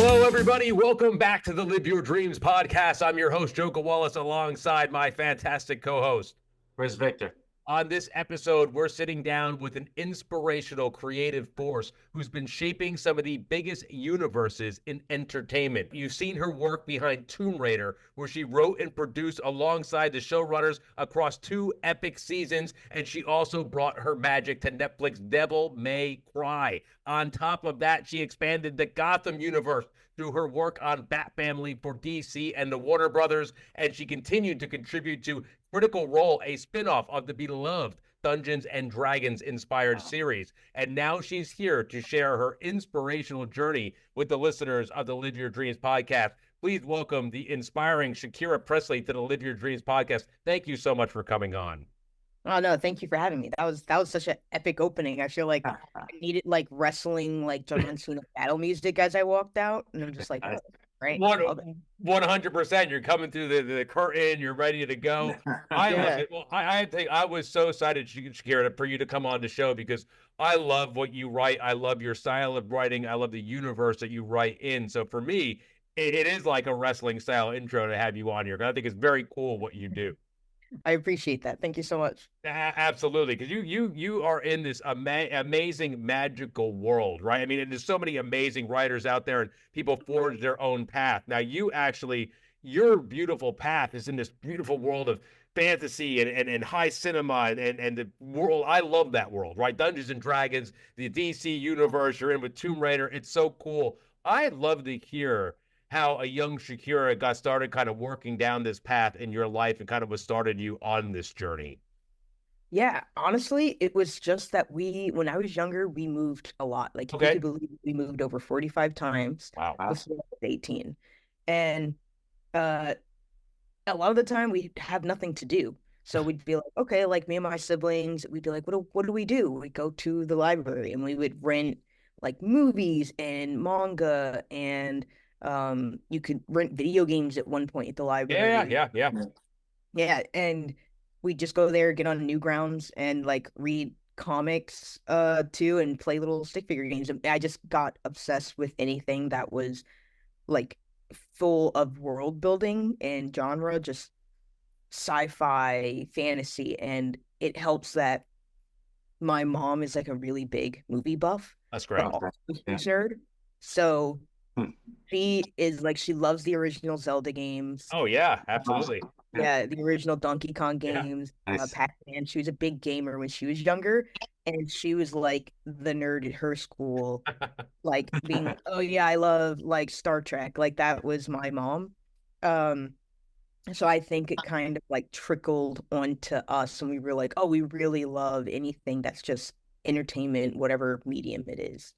Hello, everybody. Welcome back to the Live Your Dreams podcast. I'm your host, Joe Gawalis, alongside my fantastic co-host. Where's Victor? On this episode, we're sitting down with an inspirational creative force who's been shaping some of the biggest universes in entertainment. You've seen her work behind Tomb Raider, where she wrote and produced alongside the showrunners across 2 epic seasons, and she also brought her magic to Netflix Devil May Cry. On top of that, she expanded the Gotham universe through her work on Bat Family for DC and the Warner Brothers, and she continued to contribute to Critical Role, a spinoff of the beloved Dungeons and Dragons inspired series. And now she's here to share her inspirational journey with the listeners of the Live Your Dreams podcast. Please welcome the inspiring Shakira Pressley to the Live Your Dreams podcast. Thank you so much for coming on. Oh no, thank you for having me. That was such an epic opening. I feel like I needed like wrestling, like John Cena battle music as I walked out, and I'm just like, oh, right, 100%. You're coming through the curtain. You're ready to go. I love it. Well, I was so excited, Shakira, for you to come on the show because I love what you write. I love your style of writing. I love the universe that you write in. So for me, it is like a wrestling style intro to have you on here. I think it's very cool what you do. I appreciate that. Thank you so much. Absolutely, because you are in this amazing magical world, right? I mean, and there's so many amazing writers out there, and people forge their own path. Now, your beautiful path is in this beautiful world of fantasy and high cinema and the world. I love that world, right? Dungeons and Dragons, the DC universe. You're in with Tomb Raider. It's so cool. I'd love to hear how a young Shakira got started kind of working down this path in your life and kind of what started you on this journey. Yeah, honestly, it was just that when I was younger, we moved a lot. Like, okay. You could believe we moved over 45 times. Wow. Before I was 18. And a lot of the time we'd have nothing to do. So we'd be like, okay, like me and my siblings, we'd be like, what do we do? We'd go to the library and we would rent like movies and manga, and you could rent video games at one point at the library. Yeah. And we just go there, get on Newgrounds, and like read comics too, and play little stick figure games. And I just got obsessed with anything that was like full of world building and genre, just sci-fi, fantasy. And it helps that my mom is like a really big movie buff. That's great. Nerd. So she loves the original Zelda games. Oh yeah, absolutely. Yeah, the original Donkey Kong games. Yeah. Nice. Pac-Man. She was a big gamer when she was younger, and she was like the nerd at her school, like being, oh yeah, I love like Star Trek. Like that was my mom. So I think it kind of like trickled onto us, and we were like, oh, we really love anything that's just entertainment, whatever medium it is.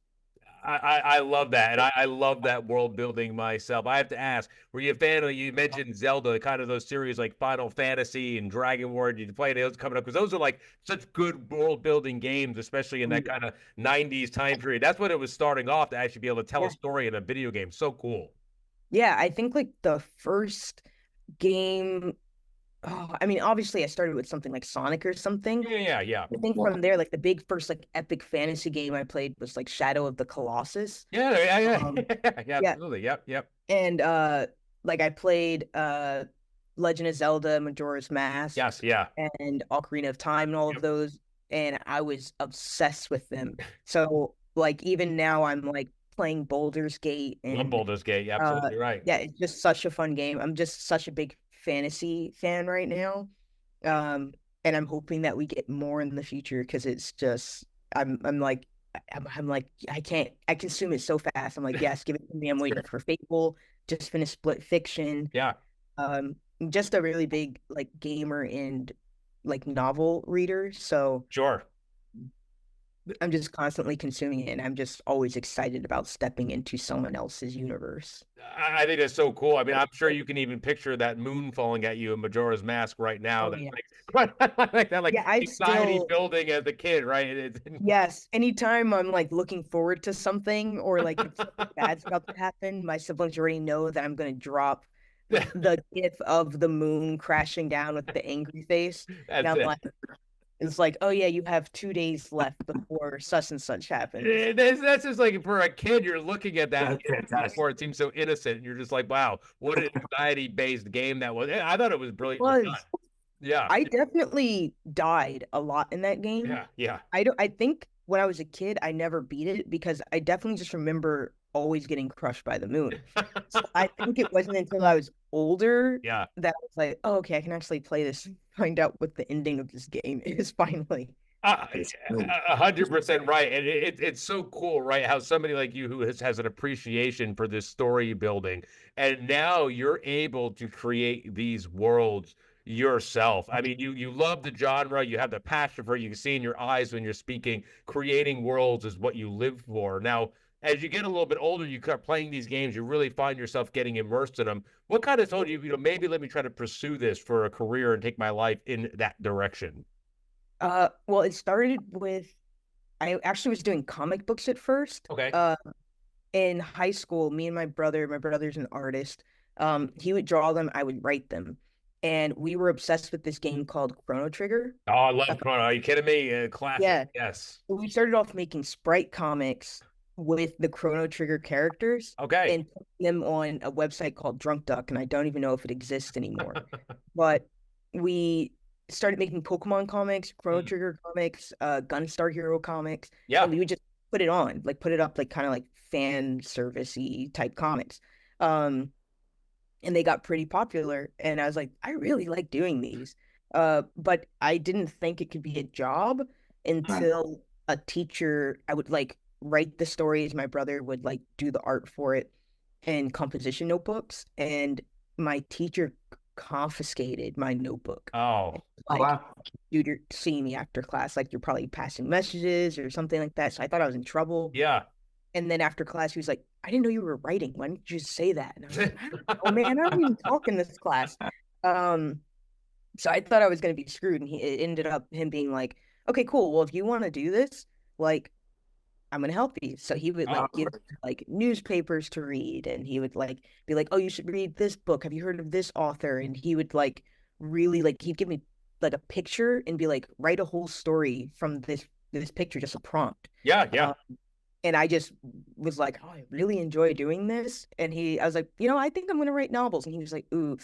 I love that, and I love that world building myself. I have to ask, were you a fan of, you mentioned Zelda, kind of those series like Final Fantasy and Dragon War? Did you play those coming up? Because those are like such good world building games, especially in that kind of 90s time period. That's when it was starting off to actually be able to tell a story in a video game. So cool. Yeah, I think like the first game, I mean, obviously I started with something like Sonic or something. Yeah. I think from there, like the big first like epic fantasy game I played was like Shadow of the Colossus. Yeah, absolutely. Yep. And like I played Legend of Zelda, Majora's Mask. Yes, yeah. And Ocarina of Time and all of those, and I was obsessed with them. So like even now I'm like playing Baldur's Gate. Love Baldur's Gate, absolutely right. Yeah, it's just such a fun game. I'm just such a big fantasy fan right now, and I'm hoping that we get more in the future, because it's just I'm like I consume it so fast. I'm like, yes, give it to me. I'm waiting for Fable, just finished Split Fiction. I'm just a really big like gamer and like novel reader, so sure, I'm just constantly consuming it, and I'm just always excited about stepping into someone else's universe. I think that's so cool. I mean, I'm sure you can even picture that moon falling at you in Majora's Mask right now. Anxiety building as a kid, right? Yes. Anytime I'm like looking forward to something, or like if something bad's about to happen, my siblings already know that I'm going to drop the gif of the moon crashing down with the angry face. And I'm like, It's like, oh yeah, you have 2 days left before such and such happens. That's just like for a kid, you're looking at that That's fantastic. before it seems so innocent, and you're just like, wow, what an anxiety-based game that was. I thought it was brilliantly done. Was Yeah, I definitely died a lot in that game. yeah, yeah. I think when I was a kid, I never beat it because I definitely just remember always getting crushed by the moon. So I think it wasn't until I was older Yeah. that I was like, oh, okay, I can actually play this, find out what the ending of this game is finally. It's good. 100% right, and it's so cool, right? How somebody like you who has an appreciation for this story building, and now you're able to create these worlds yourself. I mean, you love the genre, you have the passion for it. You can see in your eyes when you're speaking. Creating worlds is what you live for. Now, as you get a little bit older, you start playing these games, you really find yourself getting immersed in them. What kind of told you, maybe let me try to pursue this for a career and take my life in that direction? Well, it started with I actually was doing comic books at first. Okay. In high school, me and my brother's an artist. He would draw them, I would write them. And we were obsessed with this game called Chrono Trigger. Oh, I love Uh, Chrono. Are you kidding me? Classic. yeah, Yes. we started off making sprite comics with the Chrono Trigger characters Okay. and putting them on a website called Drunk Duck, and I don't even know if it exists anymore. But we started making Pokemon comics, Chrono Mm. Trigger comics, Gunstar Hero comics, Yeah. and we would just put it on, like put it up, like kind of like fan servicey type comics. Um, and they got pretty popular, and I was like, I really like doing these. But I didn't think it could be a job Right. until a teacher, I would like write the stories, my brother would like do the art for it in composition notebooks, and my teacher confiscated my notebook. Oh, Oh, Like, wow. dude, you're seeing me after class, like you're probably passing messages or something like that. So I thought I was in trouble. yeah. And then after class, he was like, I didn't know you were writing. Why didn't you just say that? And I was like, I don't know, man. I don't even talk in this class. Um, so I thought I was going to be screwed. And it ended up him being like, okay, cool. Well, if you want to do this, like, I'm going to help you. So he would like give like newspapers to read. And he would like be like, oh, you should read this book. Have you heard of this author? And he would like really like, he'd give me like a picture and be like, write a whole story from this picture, just a prompt. Yeah, yeah. And I just was like, oh, I really enjoy doing this. And I was like, I think I'm going to write novels. And he was like, ooh,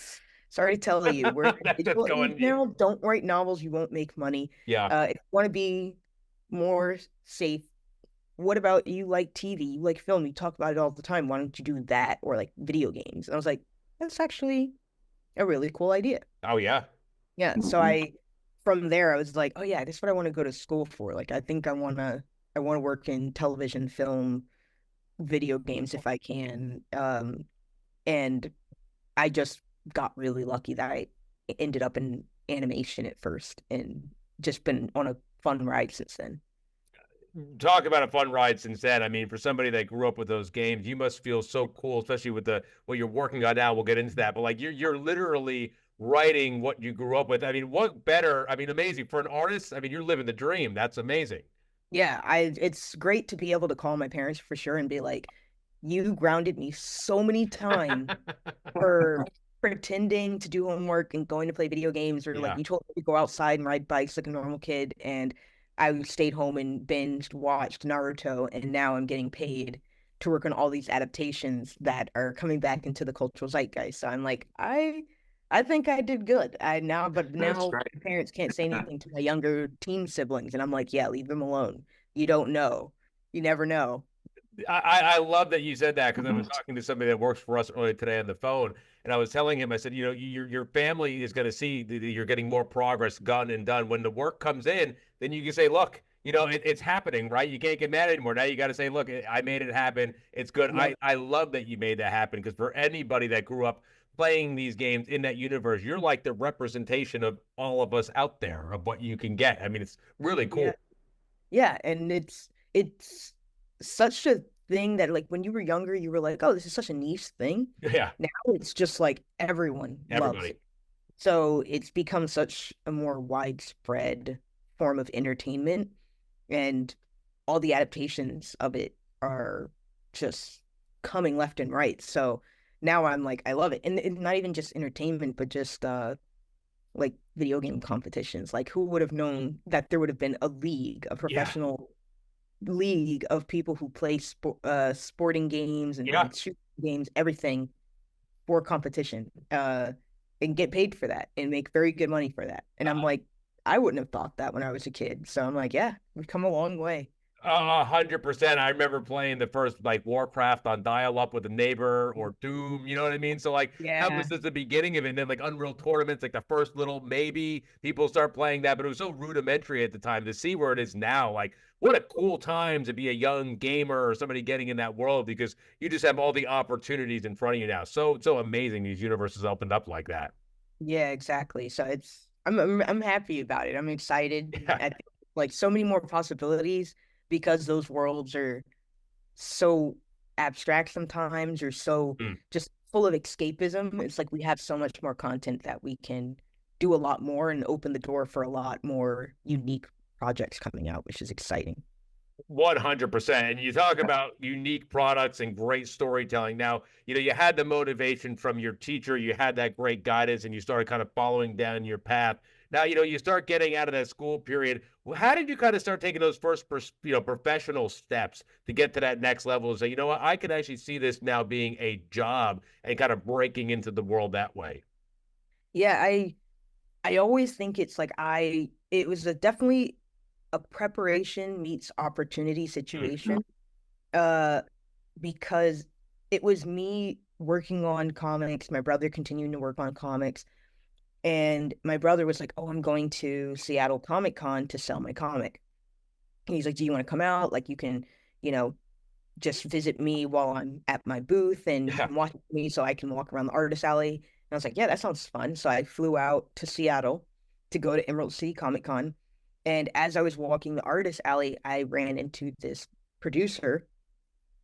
sorry to tell you, we're in the That's digital going. age now. Don't write novels. You won't make money. Yeah. If you want to be more safe, what about you like TV? You like film? You talk about it all the time. Why don't you do that or like video games? And I was like, that's actually a really cool idea. Oh, yeah. Yeah. So from there, I was like, oh yeah, that's what I want to go to school for. Like, I think I want to work in television, film, video games if I can. And I just got really lucky that I ended up in animation at first and just been on a fun ride since then. Talk about a fun ride since then. I mean, for somebody that grew up with those games, you must feel so cool, especially with what you're working on now. We'll get into that, but like you're literally writing what you grew up with. I mean, what better? I mean, amazing for an artist. I mean, you're living the dream. That's amazing. Yeah, it's great to be able to call my parents for sure and be like, you grounded me so many times for pretending to do homework and going to play video games, or like Yeah. you told me to go outside and ride bikes like a normal kid, and I stayed home and binged watched Naruto, and now I'm getting paid to work on all these adaptations that are coming back into the cultural zeitgeist. So I'm like, I think I did good. But That's now great. my parents can't say anything to my younger teen siblings, and I'm like, yeah, leave them alone. You don't know. You never know. I love that you said that because I was talking to somebody that works for us earlier today on the phone, and I was telling him, I said, your family is going to see that you're getting more progress gotten and done. When the work comes in, then you can say, look, it's happening, right? You can't get mad anymore. Now you got to say, look, I made it happen. It's good. Yep. I love that you made that happen because for anybody that grew up playing these games in that universe, you're like the representation of all of us out there of what you can get. I mean, it's really cool. Yeah. Yeah, and it's such a thing that like when you were younger, you were like, oh, this is such a niche thing. Yeah, Now it's just like everyone loves everybody. it. So it's become such a more widespread form of entertainment, and all the adaptations of it are just coming left and right. So now I'm like, I love it. And it's not even just entertainment, but just like video game competitions. Like who would have known that there would have been a Yeah. professional league of people who play sporting games Yeah. and shooting games, everything for competition, and get paid for that and make very good money for that. And I'm like, I wouldn't have thought that when I was a kid. So I'm like, yeah, we've come a long way. 100%. I remember playing the first like Warcraft on dial-up with a neighbor or Doom. You know what I mean? So like that was Yeah. just the beginning of it. And then like Unreal tournaments, like the first little maybe people start playing that, but it was so rudimentary at the time. To see where it is now, like what a cool time to be a young gamer or somebody getting in that world because you just have all the opportunities in front of you now. So amazing these universes opened up like that. Yeah, exactly. So I'm happy about it. I'm excited. Yeah. I think like so many more possibilities because those worlds are so abstract sometimes or so Mm. just full of escapism. It's like we have so much more content that we can do a lot more and open the door for a lot more unique projects coming out, which is exciting. 100%. And you talk about unique products and great storytelling. Now, you had the motivation from your teacher, you had that great guidance, and you started kind of following down your path. Now, you start getting out of that school period. How did you kind of start taking those first, professional steps to get to that next level and say, you know what, I can actually see this now being a job and kind of breaking into the world that way? Yeah, I always think it's like it was definitely a preparation meets opportunity Mm. situation. Uh, because it was me working on comics, my brother continuing to work on comics, and my brother was like, "Oh, I'm going to Seattle Comic Con to sell my comic." And he's like, "Do you want to come out? Like, you can, you know, just visit me while I'm at my booth, and you Yeah. can watch me, so I can walk around the artist alley." And I was like, "Yeah, that sounds fun." So I flew out to Seattle to go to Emerald City Comic Con, and as I was walking the artist alley, I ran into this producer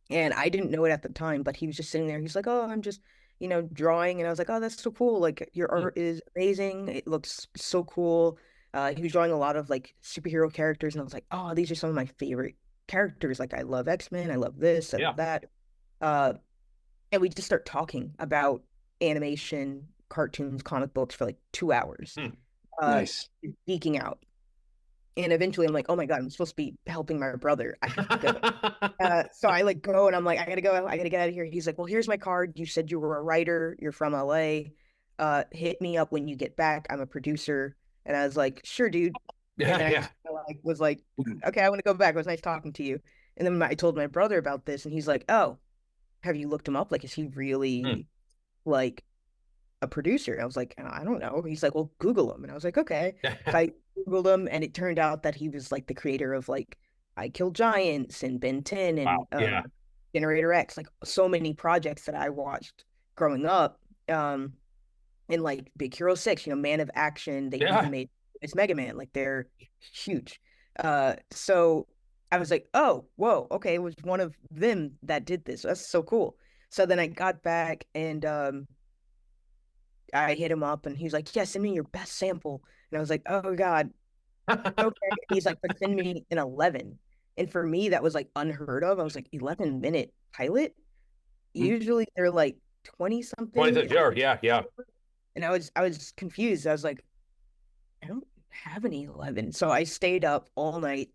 and I didn't know it at the time, but he was just sitting there. He's like, "Oh, I'm just, drawing." And I was like, "Oh, that's so cool. Like your Mm. art is amazing. It looks so cool." He was drawing a lot of like superhero characters, and I was like, "Oh, these are some of my favorite characters. Like I love X-Men. I love this. I Yeah. love that." Uh, and we just start talking about animation, cartoons, comic books for like 2 hours, Mm. uh, Nice. geeking out. And eventually, I'm like, "Oh my God, I'm supposed to be helping my brother. I have to go." So I like go and I'm like, I gotta go. I gotta get out of here. He's like, "Well, here's my card. You said you were a writer. You're from LA. Hit me up when you get back. I'm a producer." And I was like, "Sure, dude." And Yeah. then I Yeah. just like was like, "Okay, I want to go back. It was nice talking to you." And then I told my brother about this, and he's like, "Oh, have you looked him up? Like, is he Mm. really like a producer?" And I was like, "I don't know." He's like, "Well, Google him." And I was like, "Okay." So I Googled him, and it turned out that he was like the creator of like I Kill Giants and Ben 10 Wow. and Yeah. Generator X, like so many projects that I watched growing up. And like Big Hero 6, Man of Action, they Yeah. even made it's Mega Man, like they're huge. So I was like, "Oh, whoa, okay, it was one of them that did this. That's so cool." So then I got back and I hit him up and he was like, "Yeah, send me your best sample." And I was like, "Oh God, okay." He's like, "But send me an 11." And for me, that was like unheard of. I was like, 11-minute pilot? Usually they're like 20 something. 26. Sure. Yeah. Yeah. And I was confused. I was like, "I don't have any 11." So I stayed up all night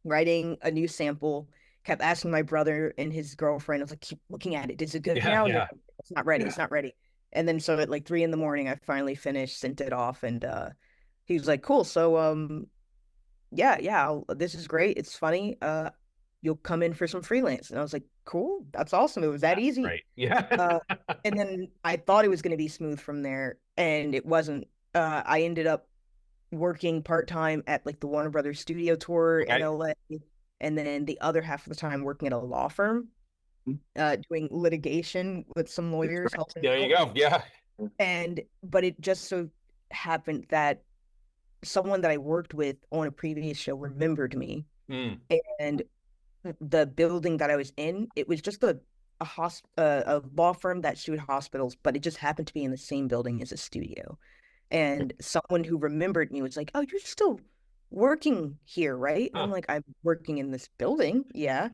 writing a new sample, kept asking my brother and his girlfriend. I was like, "Keep looking at it. Is it good Yeah. now?" "No, Yeah. it's not ready. Yeah. It's not ready." And then so at like 3 in the morning, I finally finished, sent it off, and he was like, "Cool. So yeah, yeah, this is great. It's funny. You'll come in for some freelance." And I was like, "Cool. That's awesome. It was that That's easy." great. Yeah. Uh, and then I thought it was going to be smooth from there, and it wasn't. I ended up working part-time at like the Warner Brothers studio tour in Okay. LA, and then the other half of the time working at a law firm, doing litigation with some lawyers helping There you out. go. Yeah. But it just so happened that someone that I worked with on a previous show remembered me, Mm. and the building that I was in, it was just a law firm that sued hospitals, but it just happened to be in the same building as a studio. And someone who remembered me was like, "Oh, you're still working here, right?" And I'm Huh. like, "I'm working in this building, yeah."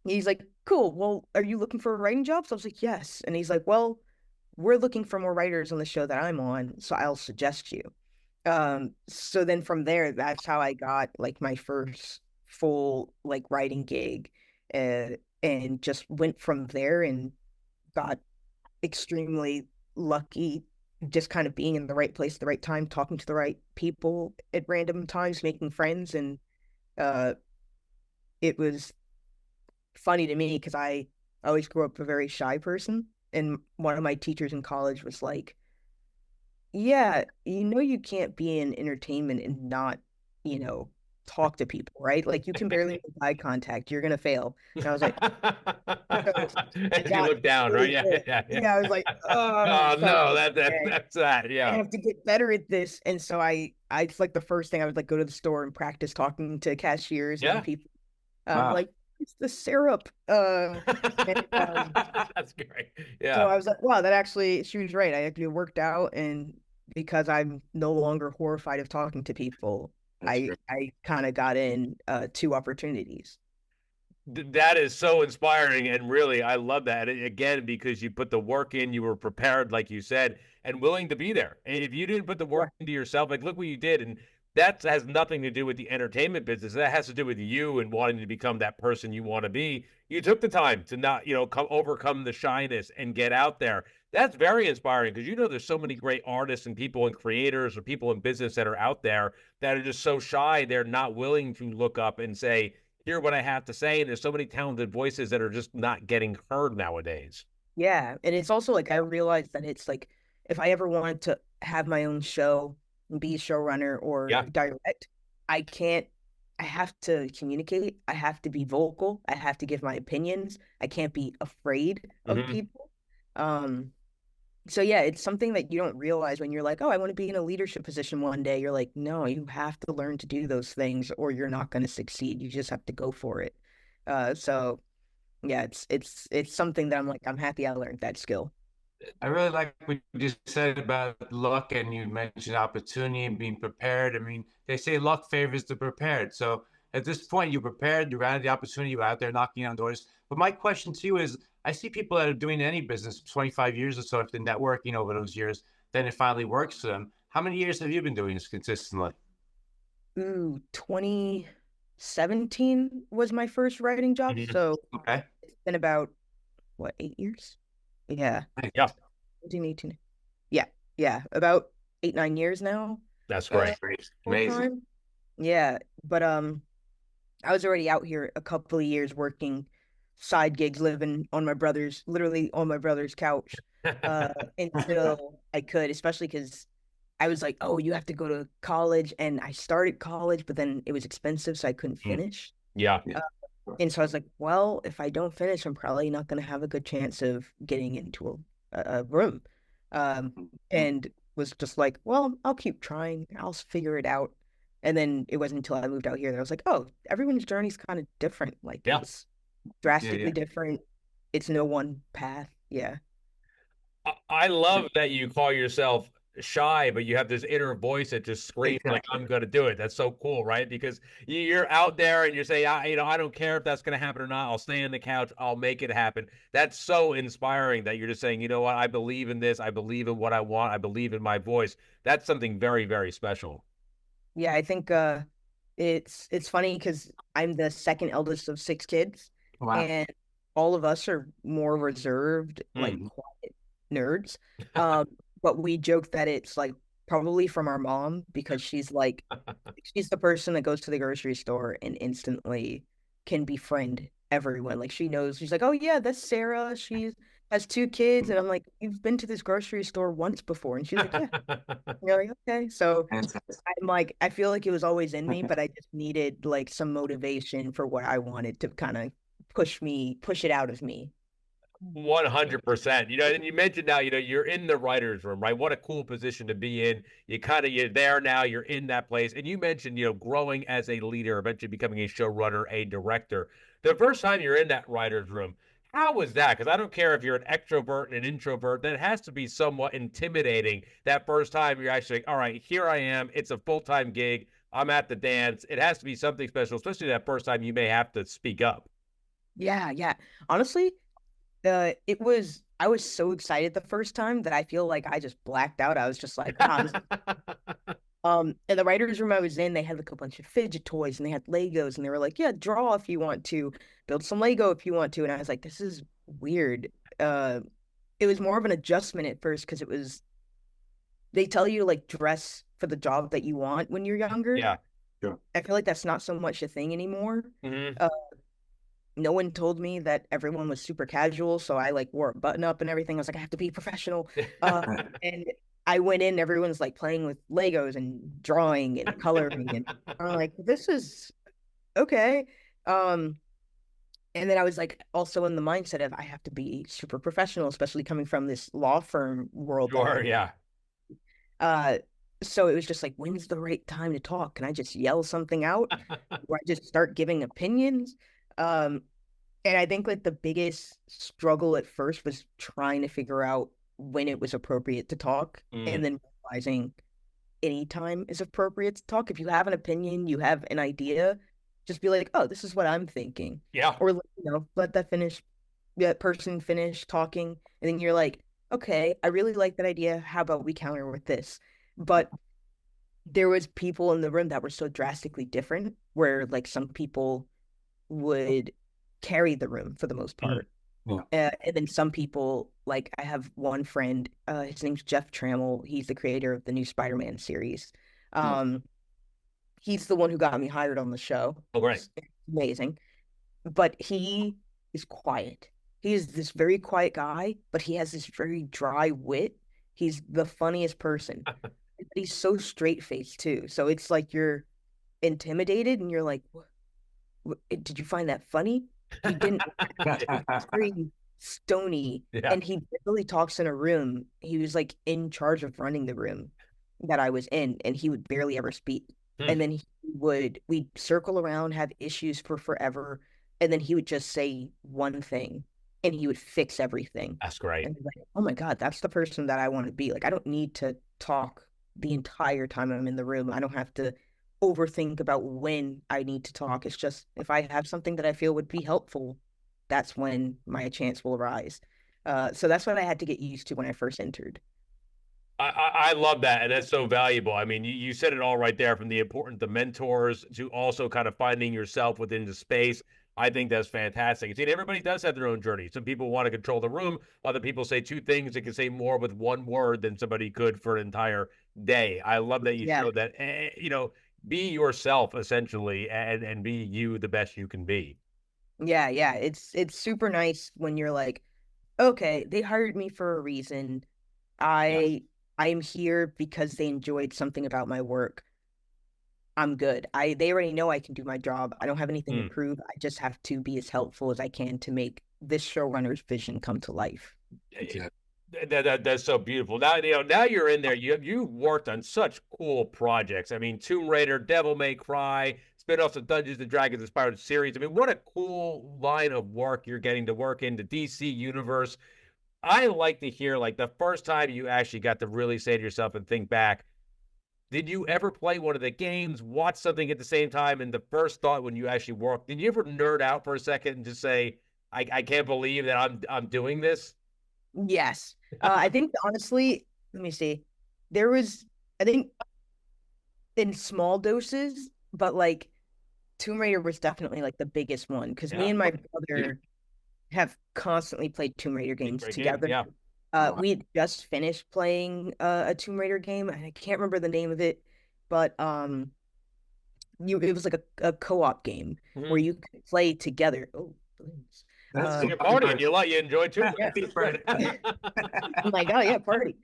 He's like, "Cool. Well, are you looking for a writing job?" So I was like, "Yes." And he's like, "Well, we're looking for more writers on the show that I'm on, so I'll suggest you. So then from there, that's how I got like my first full like writing gig, and just went from there and got extremely lucky, just kind of being in the right place at the right time, talking to the right people at random times, making friends. And uh, it was funny to me because I always grew up a very shy person. And one of my teachers in college was like, yeah, you can't be in entertainment and not, talk to people, right? Like you can barely make eye contact. You're gonna fail. And I was like, so I As you got look down, right? really Yeah, good. yeah, yeah. Yeah, I was like, oh, Oh so no, okay. that's that. I Yeah. have to get better at this. And so I it's like the first thing I would like go to the store and practice talking to cashiers and Yeah. people. Wow. Like, it's the syrup. And, That's great. so Yeah. I was like, wow, that actually, she was right. I actually worked out, and because I'm no longer horrified of talking to people, That's I great. I kind of got in two opportunities. That is so inspiring, and really, I love that. Again, because you put the work in, you were prepared, like you said, and willing to be there. And if you didn't put the Yeah. work into yourself, like look what you did, and that has nothing to do with the entertainment business. That has to do with you and wanting to become that person you want to be. You took the time to not, overcome the shyness and get out there. That's very inspiring because there's so many great artists and people and creators or people in business that are out there that are just so shy. They're not willing to look up and say, hear what I have to say. And there's so many talented voices that are just not getting heard nowadays. Yeah, and it's also like I realized that it's like if I ever wanted to have my own show and be a showrunner or Yeah. direct, I can't. I have to communicate. I have to be vocal. I have to give my opinions. I can't be afraid of Mm-hmm. people. Um, so yeah, it's something that you don't realize when you're like, oh, I want to be in a leadership position one day. You're like, no, you have to learn to do those things or you're not going to succeed. You just have to go for it. So yeah, it's something that I'm happy I learned that skill. I really like what you just said about luck, and you mentioned opportunity and being prepared. I mean, they say luck favors the prepared. So at this point, you're prepared, you ran the opportunity, you're out there knocking on doors. But my question to you is, I see people that are doing any business 25 years or so, if they're networking over those years, then it finally works for them. How many years have you been doing this consistently? Ooh, 2017 was my first writing job. Mm-hmm. So Okay. it's been about what, 8 years? Yeah. Yeah. 17, 18. Yeah. Yeah. About 8, 9 years now. That's Uh, great. Great. full Amazing. time. Yeah. But I was already out here a couple of years working side gigs, living on literally on my brother's couch, until I could, especially because I was like, oh, you have to go to college. And I started college, but then it was expensive, so I couldn't Mm. finish. Yeah. Yeah. And so I was like, well, if I don't finish, I'm probably not going to have a good chance of getting into a room. And was just like, well, I'll keep trying. I'll figure it out. And then it wasn't until I moved out here that I was like, oh, everyone's journey is kind of different. Like Yeah. it's Yeah, drastically yeah. different. It's no one path. Yeah. I love that you call yourself shy, but you have this inner voice that just screams like, Exactly. I'm going to do it. That's so cool, right? Because you're out there and you're saying, I don't care if that's going to happen or not. I'll stay on the couch. I'll make it happen. That's so inspiring that you're just saying, you know what? I believe in this. I believe in what I want. I believe in my voice. That's something very, very special. Yeah, I think it's funny because I'm the second eldest of 6 kids, Wow. and all of us are more reserved, like Mm. quiet nerds. Um, but we joke that it's like probably from our mom because she's the person that goes to the grocery store and instantly can befriend everyone. Like she knows, she's like, oh yeah, that's Sarah. She has 2 kids, and I'm like, you've been to this grocery store once before, and she's like, yeah. You're like, okay. So Fantastic. I'm like, I feel like it was always in me, but I just needed like some motivation for what I wanted to kind of push it out of me. 100%. And you mentioned now, you're in the writer's room, right? What a cool position to be in. You're there now, you're in that place. And you mentioned, growing as a leader, eventually becoming a showrunner, a director. The first time you're in that writer's room, how was that? Because I don't care if you're an extrovert and an introvert, that has to be somewhat intimidating that first time you're actually like, all right, here I am. It's a full-time gig. I'm at the dance. It has to be something special, especially that first time you may have to speak up. Yeah, yeah. Honestly, I was so excited the first time that I feel like I just blacked out. I was just like, ah, in the writer's room I was in, they had like a bunch of fidget toys and they had Legos and they were like, yeah, draw if you want to, build some Lego if you want to. And I was like, this is weird. It was more of an adjustment at first because they tell you to like dress for the job that you want when you're younger. Yeah. Sure. I feel like that's not so much a thing anymore. Mhm. No one told me that everyone was super casual, so I like wore a button up and everything. I was like, I have to be professional. And I went in, everyone's like playing with Legos and drawing and coloring, and I'm like, this is okay. Um, and then I was like also in the mindset of I have to be super professional, especially coming from this law firm world that Sure, yeah. uh so it was just like, when's the right time to talk? Can I just yell something out? Or I just start giving opinions? Um, and I think like the biggest struggle at first was trying to figure out when it was appropriate to talk, and then realizing any time is appropriate to talk. If you have an opinion, you have an idea, just be like, oh, this is what I'm thinking. Yeah. Or, let that person finish talking. And then you're like, okay, I really like that idea. How about we counter with this? But there was people in the room that were so drastically different, where like some people would carry the room for the most part. And then some people, like I have one friend, his name's Jeff Trammell. He's the creator of the new Spider-Man series. He's the one who got me hired on the show. Oh, great. It's amazing. But he is quiet. He is this very quiet guy, but he has this very dry wit. He's the funniest person. He's so straight-faced too. So it's like you're intimidated and you're like, did you find that funny? He didn't. It's very stony, Yeah. and he barely talks in a room. He was like in charge of running the room that I was in, and he would barely ever speak. And then we'd circle around, have issues for forever, and then he would just say one thing, and he would fix everything. That's great. And like, oh my God, that's the person that I want to be. Like, I don't need to talk the entire time I'm in the room. I don't have to overthink about when I need to talk. It's just if I have something that I feel would be helpful, that's when my chance will arise. So that's what I had to get used to when I first entered. I love that, and that's so valuable. I mean, you said it all right there, from the importance of mentors to also kind of finding yourself within the space. I think that's fantastic. See, everybody does have their own journey. Some people want to control the room. Other people say two things. They can say more with one word than somebody could for an entire day. I love that you showed that. Be yourself essentially, and be you the best you can be. Yeah. It's super nice when you're like, okay, they hired me for a reason. I'm here because they enjoyed something about my work. I'm good. They already know I can do my job. I don't have anything to prove. I just have to be as helpful as I can to make this showrunner's vision come to life. That's so beautiful. Now you're in there. You worked on such cool projects. I mean, Tomb Raider, Devil May Cry, spinoffs of Dungeons and Dragons inspired series. I mean, what a cool line of work you're getting to work in the DC universe. I like to hear, like, the first time you actually got to really say to yourself and think back, did you ever play one of the games, watch something at the same time, and the first thought when you actually worked, did you ever nerd out for a second and just say, I can't believe that I'm doing this? Yes. I think honestly, let me see. There was, I think, in small doses, but like Tomb Raider was definitely like the biggest one, because me and my brother have constantly played Tomb Raider games together. We had just finished playing a Tomb Raider game, and I can't remember the name of it, but it was like a co-op game where you could play together. Oh, balloons. That's You're partying. You enjoy too. Oh my God, yeah, party.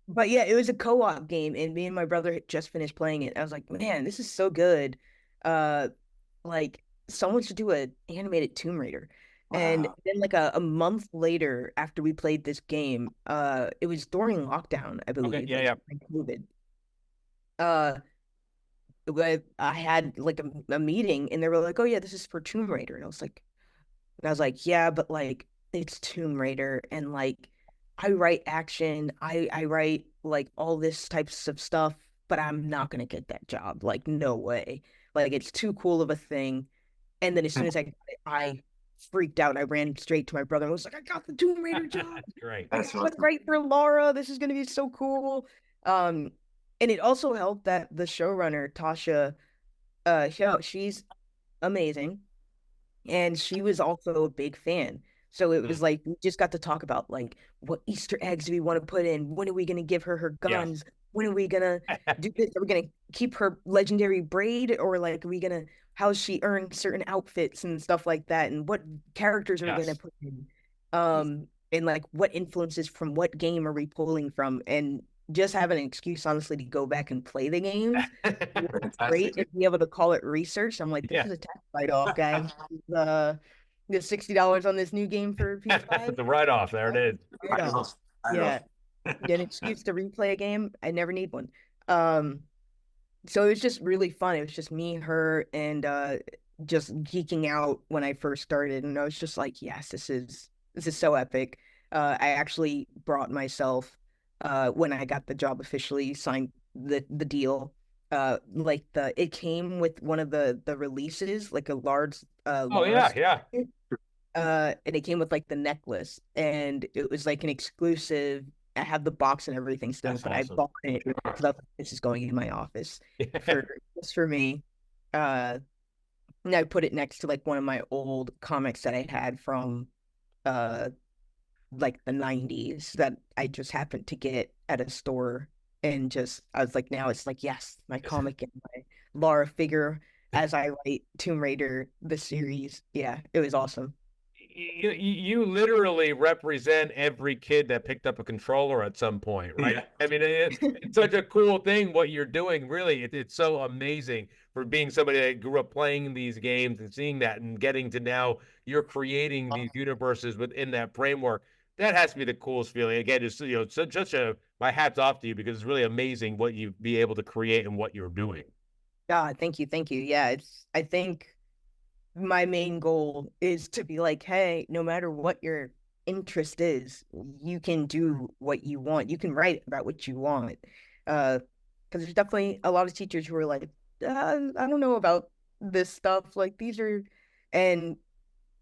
But yeah, it was a co-op game, and me and my brother had just finished playing it. I was like, man, this is so good. Like someone should do an animated Tomb Raider. And then like a month later, after we played this game, it was during lockdown, I believe. Okay, COVID. I had like a meeting, and they were like, "Oh yeah, this is for Tomb Raider," and I was like, "Yeah, but like it's Tomb Raider, and like I write action, I write like all this types of stuff, but I'm not gonna get that job. Like no way. Like it's too cool of a thing." And then as soon as I got it, I freaked out. I ran straight to my brother and was like, I got the Tomb Raider job. Great. I That's got what's awesome. right for Laura. This is gonna be so cool. Um, and it also helped that the showrunner, Tasha, she's amazing. And she was also a big fan. So it was like we just got to talk about like what Easter eggs do we want to put in? When are we gonna give her her Yeah. guns? When are we gonna do this? Are we gonna keep her legendary braid, or like are we gonna how she earned certain outfits and stuff like that? And what characters are we gonna Yes. put in? And like what influences from what game are we pulling from? And just having an excuse, honestly, to go back and play the games. It's great Fantastic. to be able to call it research. I'm like, this Yeah. is a tax write-off, guys. The $60 on this new game for PS5. The write-off. There it is. Right on. Yeah, get an excuse to replay a game. I never need one. So it was just really fun. It was just me, her, and just geeking out when I first started, and I was just like, yes, this is so epic. I actually brought myself when I got the job officially, signed the deal. Like it came with one of the releases, like a large Oh yeah, yeah. and it came with like the necklace, and it was like an exclusive. I have the box and everything still, That's but awesome. I bought it because I was like, this is going in my office for just for me. And I put it next to like one of my old comics that I had from uh like the 90s that I just happened to get at a store, and just I was like, now it's like, yes, my comic and my Laura figure as I write Tomb Raider the series. Yeah, it was awesome. You literally represent every kid that picked up a controller at some point, right? Yeah. I mean, it's such a cool thing what you're doing. Really, it's so amazing for being somebody that grew up playing these games and seeing that and getting to now you're creating these universes within that framework. That has to be the coolest feeling. Again, just such a my hat's off to you because it's really amazing what you be able to create and what you're doing. Thank you, thank you. Yeah, I think my main goal is to be like, hey, no matter what your interest is, you can do what you want. You can write about what you want. Because there's definitely a lot of teachers who are like, I don't know about this stuff. Like these are, and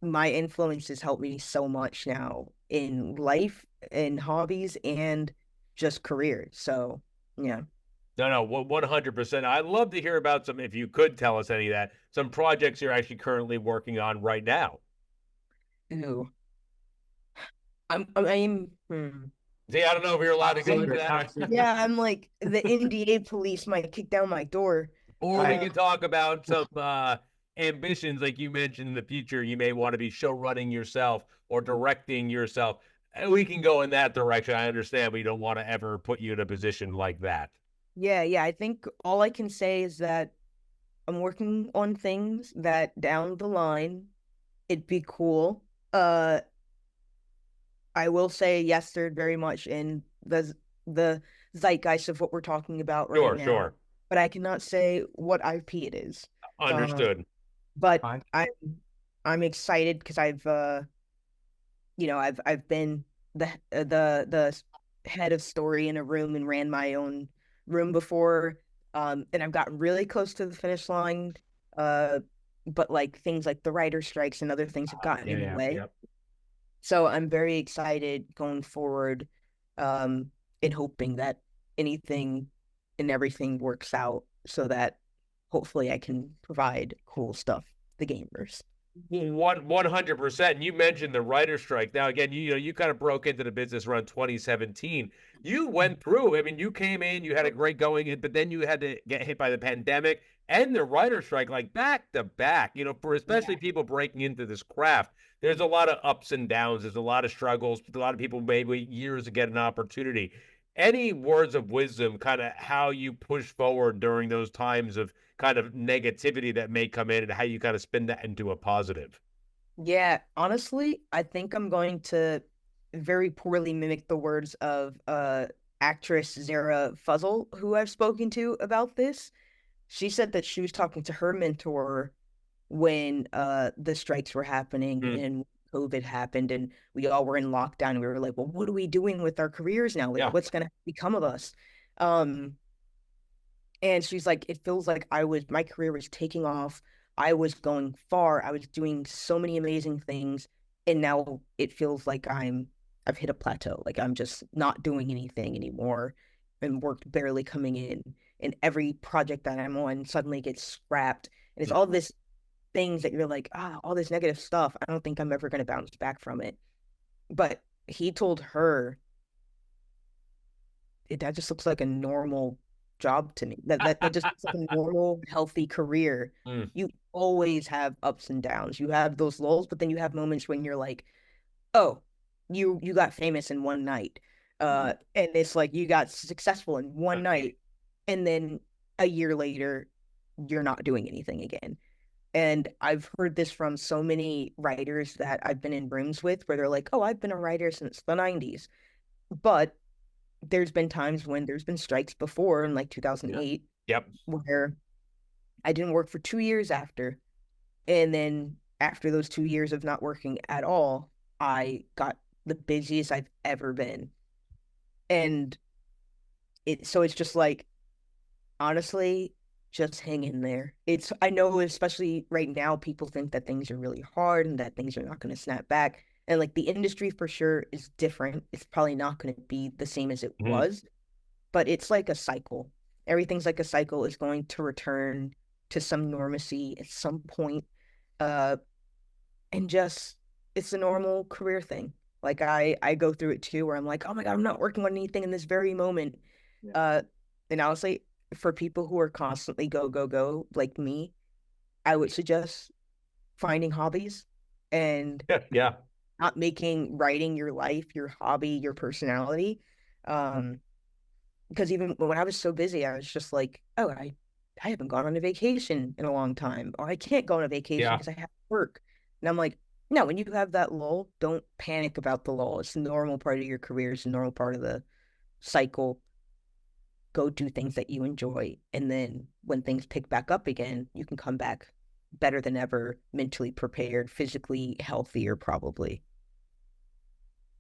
my influence has helped me so much now in life and hobbies and just career. So yeah. No, 100%. I'd love to hear about some, if you could tell us any of that, some projects you're actually currently working on right now. Ooh. I'm See, I don't know if you're allowed to go into that. yeah, I'm like the NDA police might kick down my door. Or we can talk about some ambitions, like you mentioned in the future. You may want to be show running yourself or directing yourself. We can go in that direction. I understand we don't want to ever put you in a position like that. Yeah. I think all I can say is that I'm working on things that down the line it'd be cool. I will say yes, they're very much in the zeitgeist of what we're talking about right now. Sure. But I cannot say what IP it is. Understood. But Fine. I'm excited because I've been the head of story in a room and ran my own room before. And I've gotten really close to the finish line. But like things like the writer strikes and other things have gotten in the way. Yep. So I'm very excited going forward, and hoping that anything and everything works out so that hopefully I can provide cool stuff to the gamers. 100%. And you mentioned the writer strike. Now, again, you kind of broke into the business around 2017. You went through. I mean, you came in, you had a great going in, but then you had to get hit by the pandemic and the writer strike, like back to back. For especially people breaking into this craft, there's a lot of ups and downs. There's a lot of struggles. A lot of people may wait years to get an opportunity. Any words of wisdom, kind of how you push forward during those times of kind of negativity that may come in and how you kind of spin that into a positive? Yeah, honestly, I think I'm going to very poorly mimic the words of actress Zara Fuzzle, who I've spoken to about this. She said that she was talking to her mentor when the strikes were happening and COVID happened and we all were in lockdown. And we were like, well, what are we doing with our careers now? Like, what's going to become of us? And she's like, it feels like my career was taking off I was going far. I was doing so many amazing things, and now it feels like I've hit a plateau. Like I'm just not doing anything anymore, and work barely coming in, and every project that I'm on suddenly gets scrapped, and it's all this things that you're like, all this negative stuff. I don't think I'm ever going to bounce back from it. But he told her, that just looks like a normal job to me. That just looks like a normal, healthy career. Mm. You always have ups and downs. You have those lulls, but then you have moments when you're like, oh, you got famous in one night. And it's like you got successful in one night, and then a year later, you're not doing anything again. And I've heard this from so many writers that I've been in rooms with where they're like, oh, I've been a writer since the 90s. But there's been times when there's been strikes before in like 2008 Yep. where I didn't work for 2 years after. And then after those 2 years of not working at all, I got the busiest I've ever been. And so it's just like, honestly, just hang in there. I know, especially right now, people think that things are really hard and that things are not going to snap back. And like the industry for sure is different. It's probably not going to be the same as it was, but it's like a cycle. Everything's like a cycle. It's going to return to some normacy at some point. And just, it's a normal career thing. Like I go through it too, where I'm like, oh my God, I'm not working on anything in this very moment. And honestly, for people who are constantly go, go, go, like me, I would suggest finding hobbies and Yeah. not making writing your life, your hobby, your personality. Because even when I was so busy, I was just like, oh, I haven't gone on a vacation in a long time, or I can't go on a vacation because I have work. And I'm like, no, when you have that lull, don't panic about the lull. It's a normal part of your career. It's a normal part of the cycle. Go do things that you enjoy. And then when things pick back up again, you can come back better than ever, mentally prepared, physically healthier, probably.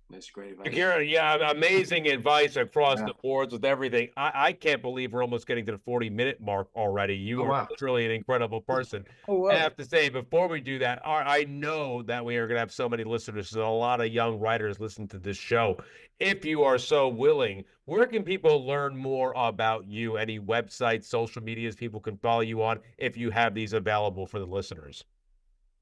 That's great advice. Shakira, yeah, amazing advice across the boards with everything. I can't believe we're almost getting to the 40-minute mark already. You are truly an incredible person. I have to say, before we do that, I know that we are going to have so many listeners, so a lot of young writers listen to this show. If you are so willing, where can people learn more about you? Any websites, social medias people can follow you on if you have these available for the listeners?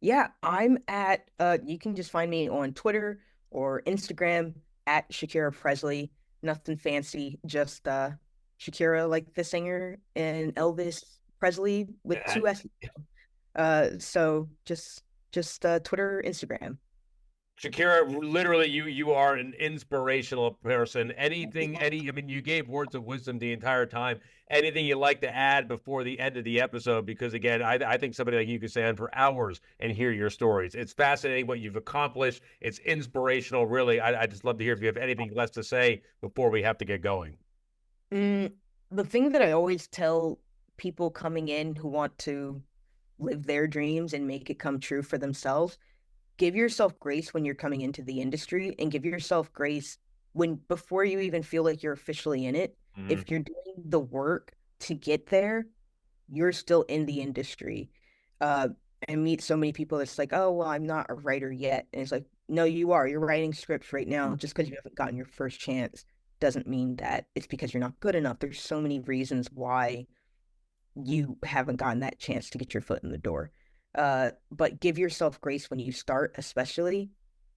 Yeah, I'm at, you can just find me on Twitter or Instagram at Shakira Pressley. Nothing fancy, just Shakira, like the singer, and Elvis Presley with two S. So just Twitter, Instagram. Shakira, literally, you are an inspirational person. I mean, you gave words of wisdom the entire time. Anything you'd like to add before the end of the episode? Because again, I think somebody like you could stay on for hours and hear your stories. It's fascinating what you've accomplished. It's inspirational, really. I just love to hear if you have anything less to say before we have to get going. The thing that I always tell people coming in who want to live their dreams and make it come true for themselves, give yourself grace when you're coming into the industry, and give yourself grace before you even feel like you're officially in it. If you're doing the work to get there, you're still in the industry. I meet so many people that's like, oh, well, I'm not a writer yet. And it's like, no, you are. You're writing scripts right now. Just because you haven't gotten your first chance doesn't mean that it's because you're not good enough. There's so many reasons why you haven't gotten that chance to get your foot in the door. But give yourself grace when you start, especially.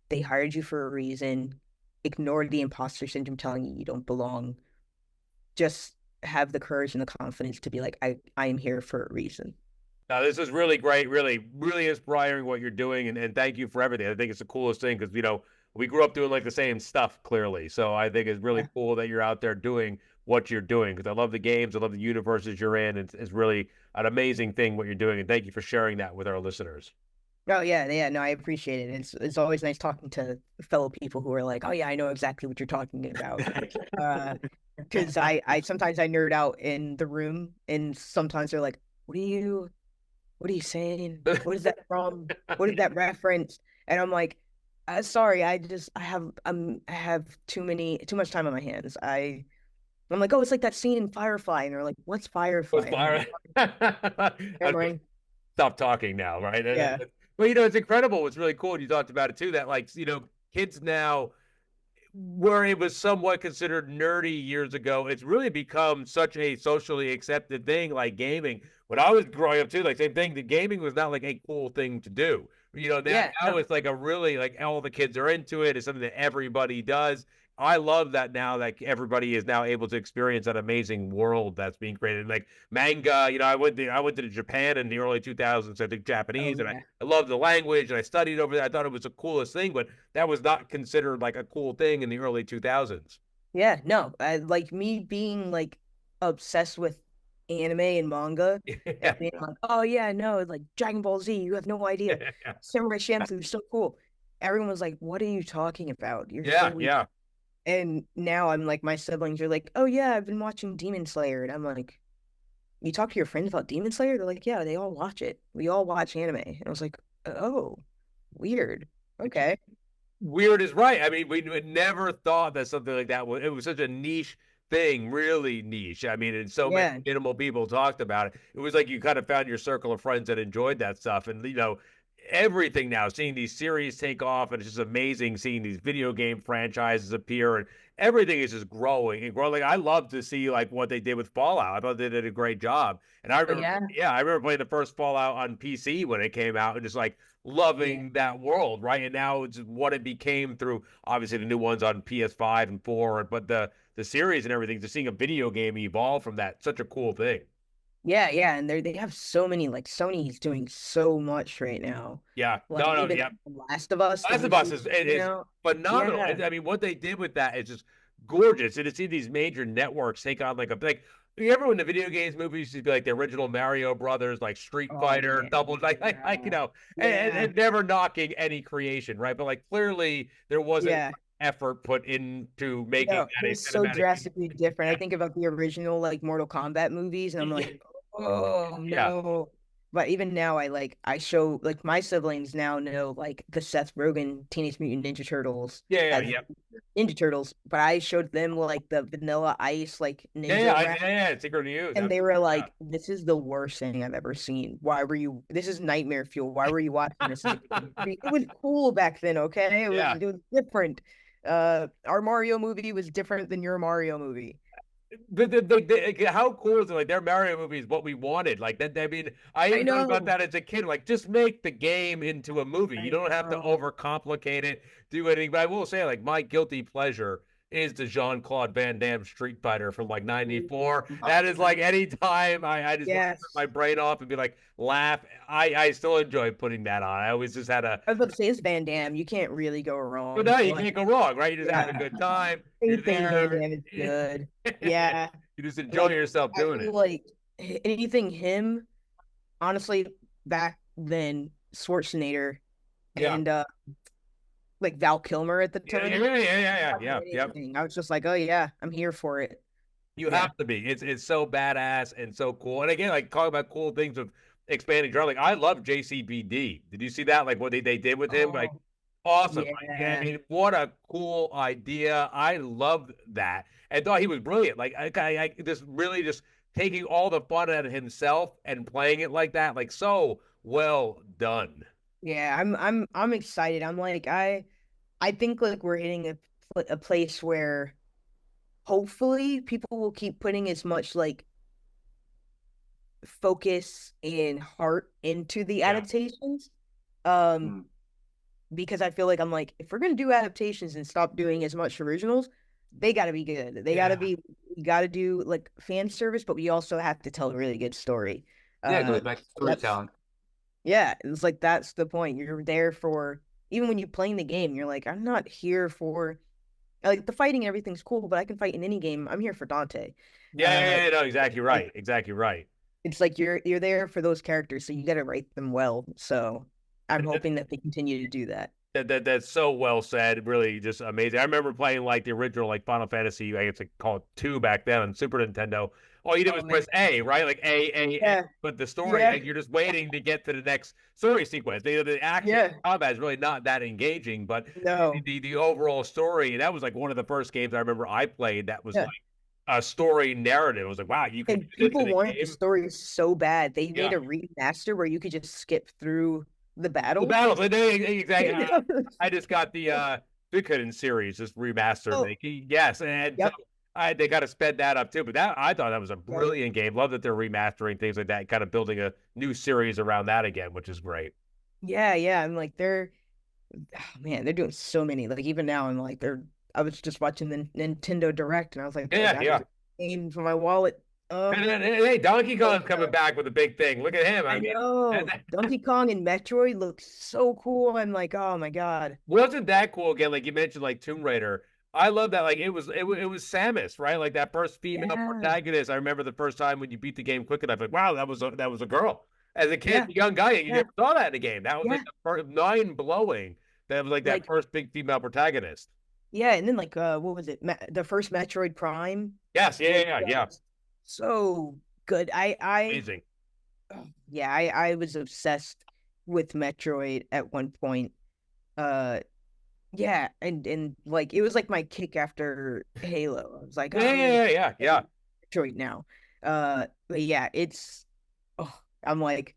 They hired you for a reason. Ignore the imposter syndrome telling you don't belong. Just have the courage and the confidence to be like, I am here for a reason. Now, this is really great, really, really inspiring what you're doing, and thank you for everything. I think it's the coolest thing because, we grew up doing like the same stuff, clearly. So I think it's really cool that you're out there doing what you're doing, because I love the games. I love the universes you're in. It's really an amazing thing what you're doing, and thank you for sharing that with our listeners. Oh, yeah, no, I appreciate it. It's always nice talking to fellow people who are like, oh, yeah, I know exactly what you're talking about. Because I sometimes I nerd out in the room, and sometimes they're like, what are you saying? What is that from? What is that reference? And I'm like, sorry, I have too much time on my hands. I'm like, oh, it's like that scene in Firefly, and they're like, what's Firefly? Fire. stop talking now, right? Yeah. But it's incredible. It's really cool. And you talked about it too. That like kids now, where it was somewhat considered nerdy years ago, it's really become such a socially accepted thing, like gaming. When I was growing up too, like same thing, the gaming was not like a cool thing to do. Yeah. Now it's like a really like all the kids are into it. It's something that everybody does. I love that now that everybody is now able to experience that amazing world that's being created. Like manga, I went to Japan in the early 2000s. I think Oh Japanese, and yeah. I loved the language, and I studied over there. I thought it was the coolest thing, but that was not considered like a cool thing in the early 2000s. Yeah. No, like me being like obsessed with anime and manga Yeah, and being like, oh yeah, no, like Dragon Ball Z, you have no idea. Samurai Champloo is so cool. Everyone was like, what are you talking about? You're so yeah, weird. yeah. And now I'm like, my siblings are like, oh yeah, I've been watching Demon Slayer. And I'm like, you talk to your friends about Demon Slayer? They're like, yeah, they all watch it. We all watch anime. And I was like, oh, weird. Okay. Weird is right. I mean, we never thought that something like that was, it was such a niche thing, really niche. I mean, and so many Yeah. minimal people talked about it. It was like you kind of found your circle of friends that enjoyed that stuff. And, everything now, seeing these series take off, and it's just amazing seeing these video game franchises appear, and everything is just growing and growing. Like, I love to see like what they did with Fallout. I thought they did a great job. And I Oh, remember, yeah. yeah, I remember playing the first Fallout on PC when it came out, and just like Yeah. loving that world, right? And now it's what it became through obviously the new ones on PS5 and 4, but the series and everything, just seeing a video game evolve from that, such a cool thing. Yeah. Yeah. And they have so many, like Sony's doing so much right now. Yeah. Like No, no, even yeah. Last of Us, the Last new of Us season, is phenomenal. Yeah. I mean, what they did with that is just gorgeous. And to see these major networks take on like you remember when the video games movies used to be like the original Mario Brothers, like Street Oh Fighter, yeah. Double, like Yeah. and never knocking any creation, right? But like clearly there wasn't Yeah. effort put into making No, it that a was so cinematic. drastically different. I think about the original like Mortal Kombat movies, and I'm Yeah, like, oh yeah, no. But even now, I show like my siblings now know like the Seth Rogen Teenage Mutant Ninja Turtles yeah, as yeah, Ninja Turtles, but I showed them like the Vanilla Ice like yeah, ninja rap, yeah. Secret News, and they were yeah. like, "This is the worst thing I've ever seen. Why were you? This is nightmare fuel. Why were you watching this?" It was cool back then, okay? Yeah. It was different. Our Mario movie was different than your Mario movie. How cool is it? Like their Mario movie is what we wanted. Like that. I mean, I I even thought about know. that as a kid. Like, just make the game into a movie. You I don't have to know. overcomplicate it, do anything. But I will say, like, my guilty pleasure is the Jean-Claude Van Damme Street Fighter from like '94. That is like any time I just want to turn Yes. my brain off and be like laugh. I still enjoy putting that on. I always just had a. I was about to say it's Van Damme. You can't really go But wrong. no, you Like, can't go wrong, right? You're just having a yeah. good time. You're Anything Van there. Damme is good. Yeah. You just enjoy Like yourself I doing feel it. like anything him, honestly, back then, Schwarzenegger Yeah. and like Val Kilmer at the Yeah, time. yeah. Yep. Anything. I was just like, oh yeah, I'm here for it. You Yeah. have to be. It's so badass and so cool. And again, like talking about cool things of expanding genre. Like I love JCBD. Did you see that? Like what they did with him? Like Oh awesome. Like, yeah, I yeah. mean, what a cool idea. I loved that and thought he was brilliant. Like I just really just taking all the fun out of himself and playing it like that. Like so well done. Yeah, I'm excited. I'm like I think like we're hitting a place where hopefully people will keep putting as much like focus and heart into the Yeah. adaptations. Um, Mm. because I feel like I'm like, if we're gonna do adaptations and stop doing as much originals, they gotta be good. They gotta Yeah. be we gotta do like fan service, but we also have to tell a really good story. Yeah, it goes back to That's storytelling. yeah, it's like that's the point. You're there for even when you're playing the game, you're like, I'm not here for like the fighting and everything's cool, but I can fight in any game. I'm here for Dante. No, exactly Like right. Exactly right. it's like you're there for those characters, so you got to write them well. So I'm hoping that they continue to do that. That's so well said. Really, just amazing. I remember playing like the original like Final Fantasy. I guess they call it 2 back then on Super Nintendo. All you did Oh was man, press A, right? Like A. yeah, But the story, yeah, like, you're just waiting to get to the next story sequence. The action yeah. combat is really not that engaging, but No, the overall story. That was like one of the first games I remember I played. That was yeah, like story narrative. It was like, wow, you can And do this people in a wanted the game. story so bad, they Yeah. made a remaster where you could just skip through the The battles. battles, exactly. I just got the Suikoden series just remastered. Oh, Yes, and so yep, they got to sped that up too. But that I thought that was a yep. brilliant game. Love that they're remastering things like that, kind of building a new series around that again, which is great. Yeah. I'm like, oh, man, they're doing so many. Like even now, I'm like, I was just watching the Nintendo Direct, and I was like, oh, Yeah, that yeah. is a game for my wallet. And hey, Donkey Kong's coming back with a big thing. Look at him. I I mean, know Donkey Kong and Metroid look so cool. I'm like, oh my God. wasn't that cool again? Like you mentioned, like Tomb Raider. I love that. Like it was Samus, right? Like that first female Yeah, protagonist. I remember the first time when you beat the game quick enough. Like, wow, that was a girl. As a kid, yeah, a young guy, you yeah, never saw that in a game. That was like yeah. the first mind blowing. That was like that Like, first big female protagonist. yeah, and then like, what was it? The first Metroid Prime Yes, was yeah. just so good. Amazing. Yeah, I was obsessed with Metroid at one point. Uh, yeah, and like it was like my kick after Halo. I was like, oh, I'm gonna Yeah. play Metroid now. But yeah, oh, I'm like,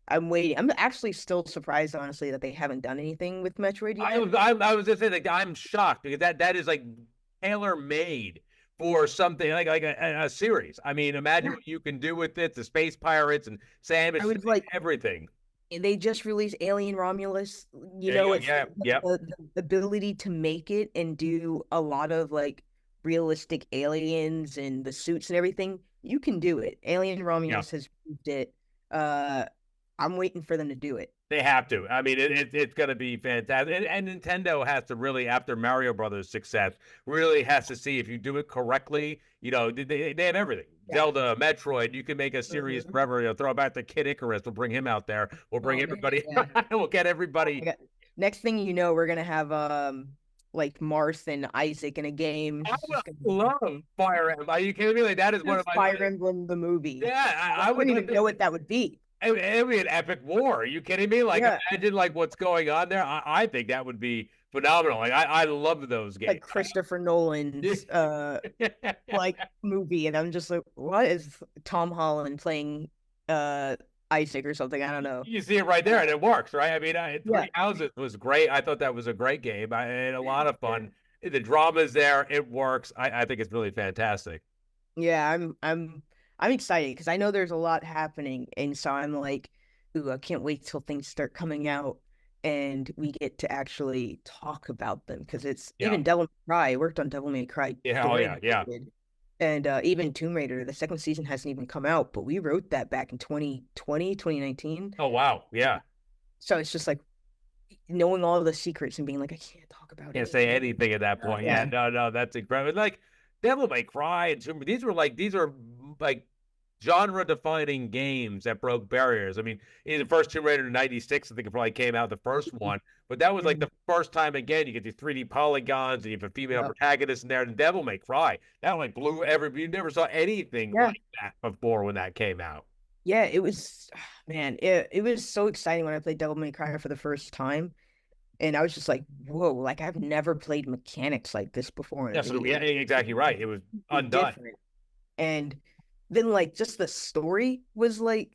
I'm waiting. I'm actually still surprised, honestly, that they haven't done anything with Metroid yet. I was just saying, like, I'm shocked because that is like tailor made for something like a series. I mean, imagine Yeah, what you can do with it. The space pirates and Samus, I was like, everything. they just released Alien Romulus. It's Yeah. the ability to make it and do a lot of like realistic aliens and the suits and everything. You can do it. Alien Yeah. Romulus has proved it. Uh, I'm waiting for them to do it. They have to. I mean, it's going to be fantastic. And Nintendo has to really, after Mario Brothers' success, really has to see if you do it correctly. They have everything. Yeah. Zelda, Metroid. You can make a series forever. Throw back the Kid Icarus. We'll bring him out there. We'll bring Oh man, everybody. yeah. We'll get everybody. Next thing you know, we're gonna have like Marth and Isaac in a game. I love Fire Emblem. Are you kidding me? Like that is one of my Fire Emblem the movie. Yeah, I would wouldn't even know what that would be. It would be an epic war. Are you kidding me? Like Yeah. imagine like what's going on there. I think that would be phenomenal. Like I love those games. Like Christopher Nolan's like movie, and I'm just like, what is Tom Holland playing Isaac or something? I don't know. You see it right there, and it works, right? I mean, Yeah. Three Houses was great. I thought that was a great game. I had a lot of fun. The drama's there. It works. I think it's really fantastic. Yeah, I'm excited because I know there's a lot happening, and so I'm like, ooh, I can't wait till things start coming out and we get to actually talk about them because it's Yeah. even Devil May Cry. I worked on Devil May Cry. Yeah. Oh yeah. Yeah. And even Tomb Raider, the second season hasn't even come out, but we wrote that back in 2020, 2019. Oh wow. Yeah. So it's just like knowing all the secrets and being like, I can't talk about Can't it. say anything at that point. Yeah. Yeah. No. That's incredible. Like Devil May Cry and Tomb Raider, these are like genre-defining games that broke barriers. I mean, in the first Tomb Raider in '96, I think it probably came out the first one, but that was like the first time again you get these 3D polygons and you have a female protagonist in there. And Devil May Cry, that like blew you never saw anything like that before when that came out. Yeah, it was, man, it was so exciting when I played Devil May Cry for the first time. And I was just like, whoa, like I've never played mechanics like this before. Yeah, exactly right. It was undone. Different. And then like just the story was like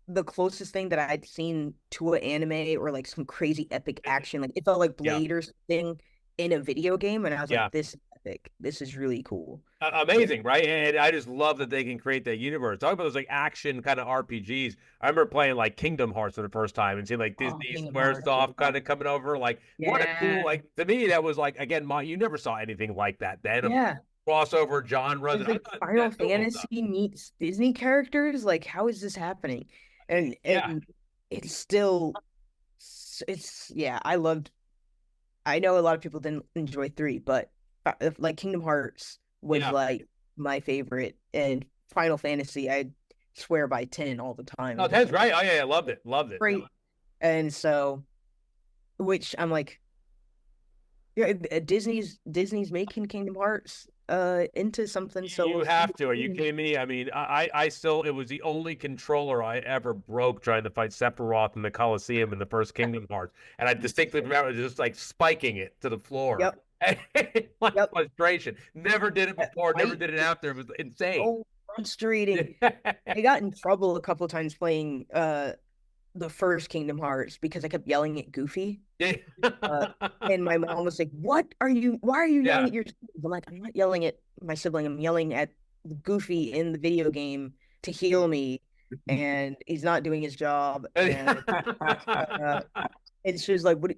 the closest thing that I'd seen to an anime or like some crazy epic action. Like it felt like Blade or something in a video game. And I was like, this is epic. This is really cool. Amazing, right? And I just love that they can create that universe. Talk about those like action kind of RPGs. I remember playing like Kingdom Hearts for the first time and seeing like Disney Squaresoft kind of coming over. Like what a cool, like to me that was like again, you never saw anything like that then. Yeah. Crossover genres. Like Final Fantasy meets Disney characters. Like how is this happening? And it's still, I know a lot of people didn't enjoy 3, but like Kingdom Hearts was like my favorite, and Final Fantasy I swear by 10 all the time. Oh, 10's right. Oh yeah, I loved it. Great. And so, which I'm like, yeah, Disney's making Kingdom Hearts into something. So you have to. Are you kidding me? I mean, I still, it was the only controller I ever broke trying to fight Sephiroth in the Coliseum in the first Kingdom Hearts, and I distinctly remember just like spiking it to the floor. Yep. Like Yep. frustration. Never did it before, never Right? did it after. It was insane. So frustrating. I got in trouble a couple times playing the first Kingdom Hearts because I kept yelling at Goofy. Uh, and my mom was like, why are you yelling Yeah. at your siblings?" I'm like, I'm not yelling at my sibling. I'm yelling at Goofy in the video game to heal me. And he's not doing his job. And uh, and she was like, what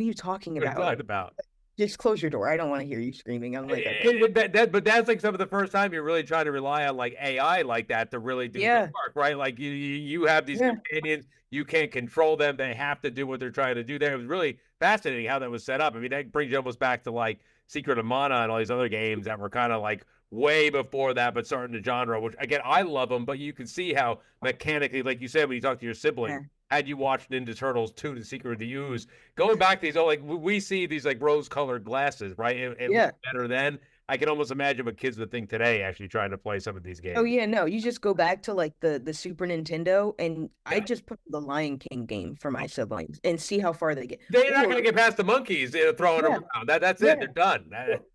are you talking What are you about? talking about? Just close your door. I don't want to hear you screaming. I'm like, okay. But that's like some of the first time you're really trying to rely on like AI like that to really do the Yeah. work, right? Like you have these Yeah. companions, you can't control them. They have to do what they're trying to do there. It was really fascinating how that was set up. I mean, that brings you almost back to like Secret of Mana and all these other games that were kind of like way before that, but starting the genre, which again, I love them, but you can see how mechanically, like you said, when you talk to your sibling, Yeah. had you watched Ninja Turtles 2, The Secret of the Ooze, going back to these, like we see these like rose-colored glasses, right? It Yeah. looked better then. I can almost imagine what kids would think today, actually trying to play some of these Oh games. yeah, no, you just go back to like the Super Nintendo and I Yeah, just put the Lion King game for my siblings and see how far they get. they're not Or going to get past the monkeys throwing them yeah, around. That's it. yeah. They're done.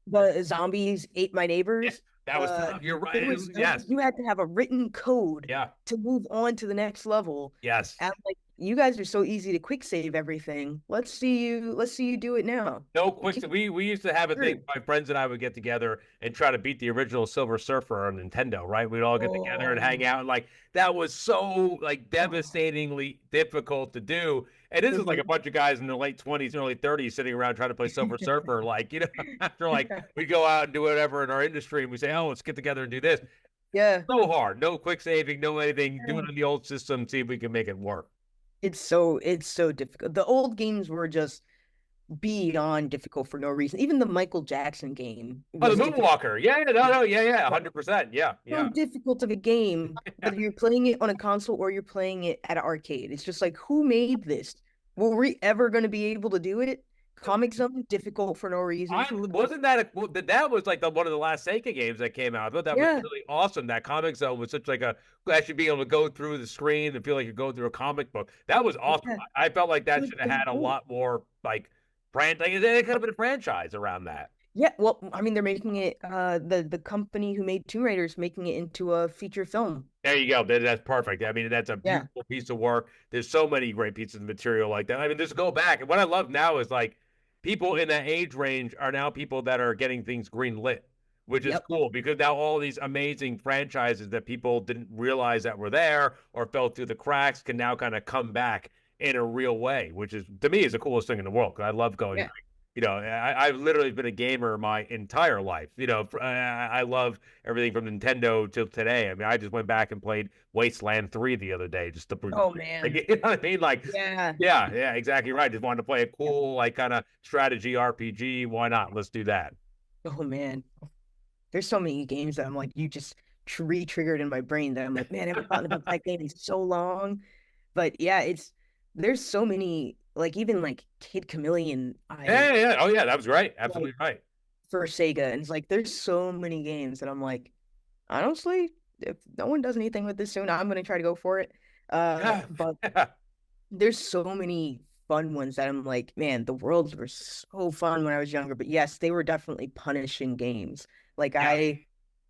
The zombies ate my Yeah, neighbors. that was tough. You're There right. was Yes. you had to have a written code Yeah. to move on to the next level. Yes. And I'm like, you guys are so easy to quick save everything. Let's see you do it now. No You quick. can't We used to have a thing. screw. My friends and I would get together and try to beat the original Silver Surfer on Nintendo. Right? We'd all get together and hang Oh, out. And like that was so like oh. devastatingly difficult to do. And this is like Mhm. a bunch of guys in their late 20s, early 30s sitting around trying to play Silver Surfer. Like after like we go out and do whatever in our industry, and we say, "Oh, let's get together and do this." Yeah. So hard. No quick saving. No anything. Do it in the old system. See if we can make it work. It's so difficult. The old games were just beyond difficult for no reason. Even the Michael Jackson game Oh, the was difficult. Moonwalker. Yeah. No. Yeah. 100%. Yeah. So Yeah. difficult of a game, whether you're playing it on a console or you're playing it at an arcade. It's just like, who made this? Were we ever going to be able to do it? Comic Zone, difficult for no reason. I wasn't that that was like one of the last Seika games that came out. I thought that was Yeah, really awesome. That Comic Zone was such like a actually being able to go through the screen and feel like you're going through a comic book. That was awesome. yeah, I felt like it that was should have so had a cool. lot more like brand. Like, it could have been a franchise around that. Yeah, well, I mean, they're making it. The company who made Tomb Raider is making it into a feature film. There you go. That's perfect. I mean, that's a Yeah, beautiful piece of work. There's so many great pieces of material like that. I mean, just go back. And what I love now is like people in that age range are now people that are getting things green lit, which is yep, cool because now all these amazing franchises that people didn't realize that were there or fell through the cracks can now kind of come back in a real way, which is to me is the coolest thing in the world. I love going yeah. back. I've literally been a gamer my entire life. I love everything from Nintendo till today. I mean, I just went back and played Wasteland 3 the other day just to Oh like, man, you know what I mean? Like, yeah. yeah, exactly right. Just wanted to play a cool, like, kind of strategy RPG. Why not? Let's do that. Oh man, there's so many games that I'm like, you just re-triggered in my brain that I'm like, man, I haven't thought about that game in so long. But yeah, it's there's so many like even like Kid Chameleon I Yeah. Oh, yeah, that was right. like Absolutely right. for Sega, and it's like there's so many games that I'm like, honestly, if no one does anything with this soon, I'm gonna try to go for it. Yeah. But there's so many fun ones that I'm like, man, the worlds were so fun when I was younger. But yes, they were definitely punishing games. Like Yeah.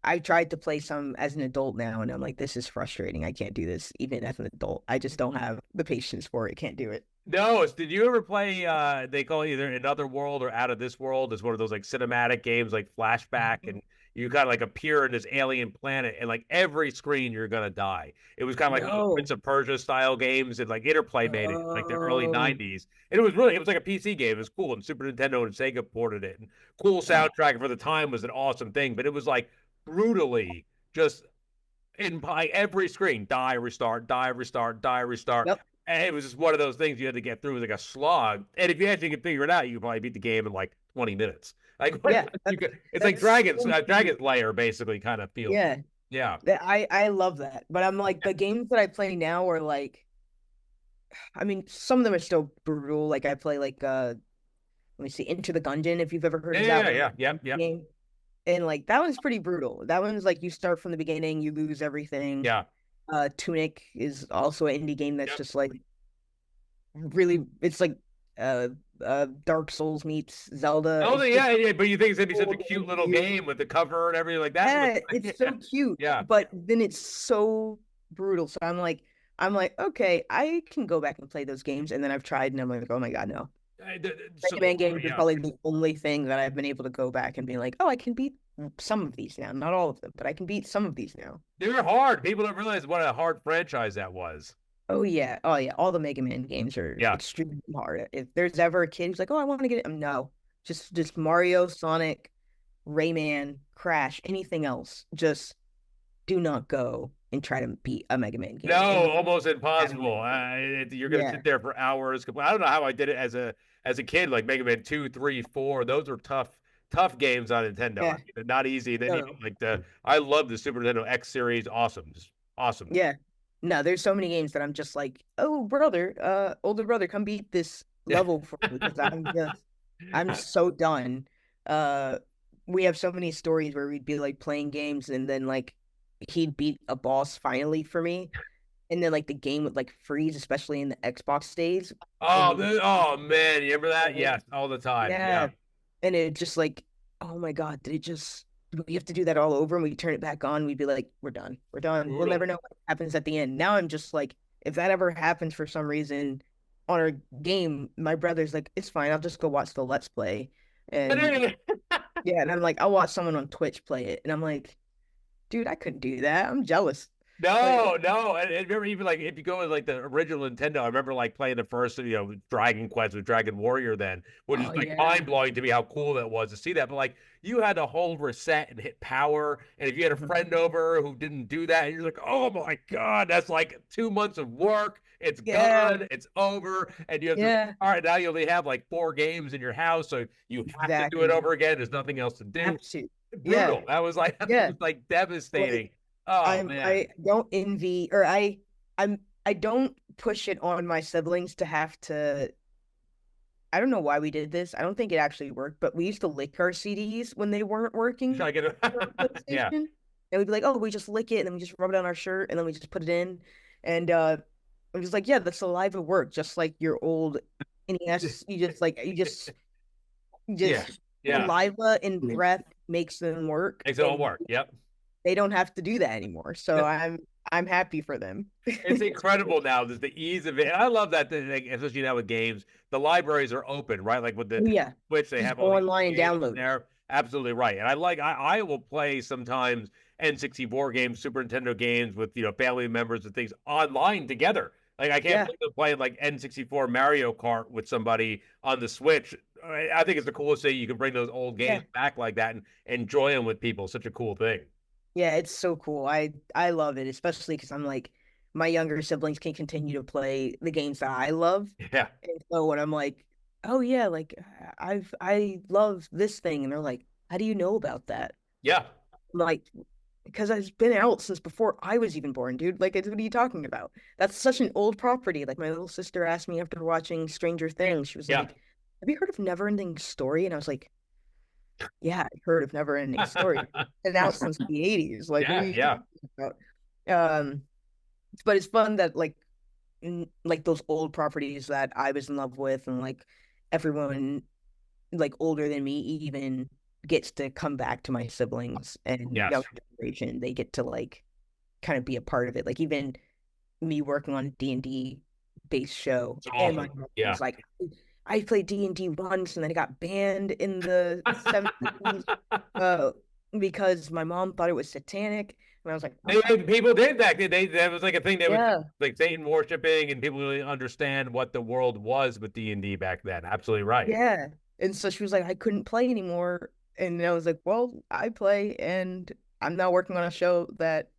I tried to play some as an adult now, and I'm like, this is frustrating. I can't do this even as an adult. I just don't have the patience for it. Can't do it. No, did you ever play they call it either Another World or Out of This World? It's one of those like cinematic games like flashback and you kind of like appear in this alien planet and like every screen you're gonna die. It was kind of like one of those No. Prince of Persia style games and like Interplay made it in like the early Oh, 90s. And it was like a PC game. It was cool and Super Nintendo and Sega ported it. And cool oh, soundtrack for the time was an awesome thing, but it was like brutally just in by every screen, die, restart, die, restart, die, restart. yep. And it was just one of those things you had to get through. It was like a slog. And if you actually could figure it out, you could probably beat the game in like 20 minutes. Like Yeah. you could, it's like That's Dragon's Lair basically kind of feels. yeah. Yeah. I love that. But I'm like the games that I play now are like I mean, some of them are still brutal. Like I play like let me see, Into the Gungeon, if you've ever heard of that one. Yeah. Game. And like that one's pretty brutal. That one's like you start from the beginning, you lose everything. Yeah. Tunic is also an indie game that's Yep. just like really it's like Dark Souls meets Zelda. Oh, It's yeah, just yeah, but you think it's gonna be such a so cute little weird. game with the cover and everything like that? Yeah, it's so cute, Yeah. but then it's so brutal. So I'm like, okay, I can go back and play those games, and then I've tried, and I'm like, oh my God, no. So, Mega Man games is yeah. probably the only thing that I've been able to go back and be like, oh, I can beat some of these now. Not all of them, but I can beat some of these now. They're hard. People don't realize what a hard franchise that was. Oh yeah, oh yeah. All the Mega Man games are Yeah. extremely hard. If there's ever a kid who's like, oh, I want to get it, no, just Mario, Sonic, Rayman, Crash, anything else, just do not go and try to beat a Mega Man game. No, almost impossible. You're gonna Yeah. sit there for hours. I don't know how I did it as a kid, like Mega Man 2, 3, 4. Those are tough games on Nintendo. Yeah. Not easy. Then No. like I love the Super Nintendo X series. Awesome. Just awesome. Yeah. No, there's so many games that I'm just like, oh brother, older brother, come beat this level for me because I'm so done. We have so many stories where we'd be like playing games and then like he'd beat a boss finally for me. And then like the game would like freeze, especially in the Xbox days. Oh, And oh man, you remember that? Yes, all the time. yeah. And it just like, oh my God, we have to do that all over and we turn it back on, we'd be like, we're done. We'll Brutal. never know what happens at the end. Now I'm just like, if that ever happens for some reason on our game, my brother's like, it's fine, I'll just go watch the Let's Play. And yeah, and I'm like, I'll watch someone on Twitch play it. And I'm like, dude, I couldn't do that. I'm jealous. No. And remember, even like if you go with like the original Nintendo, I remember like playing the first, Dragon Quest with Dragon Warrior then, which is like mind blowing to me how cool that was to see that. But like you had to hold reset and hit power, and if you had a friend over who didn't do that, and you're like, oh my God, that's like 2 months of work. It's gone, it's over, and you have to. All right, now you only have like 4 games in your house, so you have to do it over again. There's nothing else to do. Brutal. That was like devastating. Man. I don't envy, or I don't push it on my siblings to have to. I don't know why we did this. I don't think it actually worked, but we used to lick our CDs when they weren't working. Yeah. And we'd be like, oh, we just lick it, and then we just rub it on our shirt, and then we just put it in. And I'm just like, yeah, the saliva worked, just like your old NES. Saliva and breath makes them work. Makes it all work. Yep. They don't have to do that anymore. So I'm happy for them. It's incredible now. There's the ease of it. And I love that, especially now with games, the libraries are open, right? Like with the Switch, they have online download there. Absolutely right. And I will play sometimes N64 games, Super Nintendo games with, family members and things online together. Like I can't play like N64 Mario Kart with somebody on the Switch. I think it's the coolest thing. You can bring those old games back like that and enjoy them with people. Such a cool thing. Yeah, it's so cool. I love it, especially because I'm like, my younger siblings can continue to play the games that I love. Yeah. And so when I'm like, oh yeah, like I love this thing, and they're like, how do you know about that? Yeah. I'm like, because it's been out since before I was even born, dude. Like, what are you talking about? That's such an old property. Like, my little sister asked me after watching Stranger Things, she was like, have you heard of Neverending Story? And I was like, yeah, I heard of Neverending Story. And out since the 80s. Like, but it's fun that like those old properties that I was in love with, and like everyone like older than me even gets to come back to my siblings and younger generation. They get to like kind of be a part of it. Like even me working on D&D based show, and my mom was like, I played D&D once and then it got banned in the 70s because my mom thought it was satanic. And I was like, people did back then. That was like a thing that was like Satan worshiping, and people really understand what the world was with D&D back then. Absolutely right. Yeah. And so she was like, I couldn't play anymore. And I was like, well, I play, and I'm now working on a show that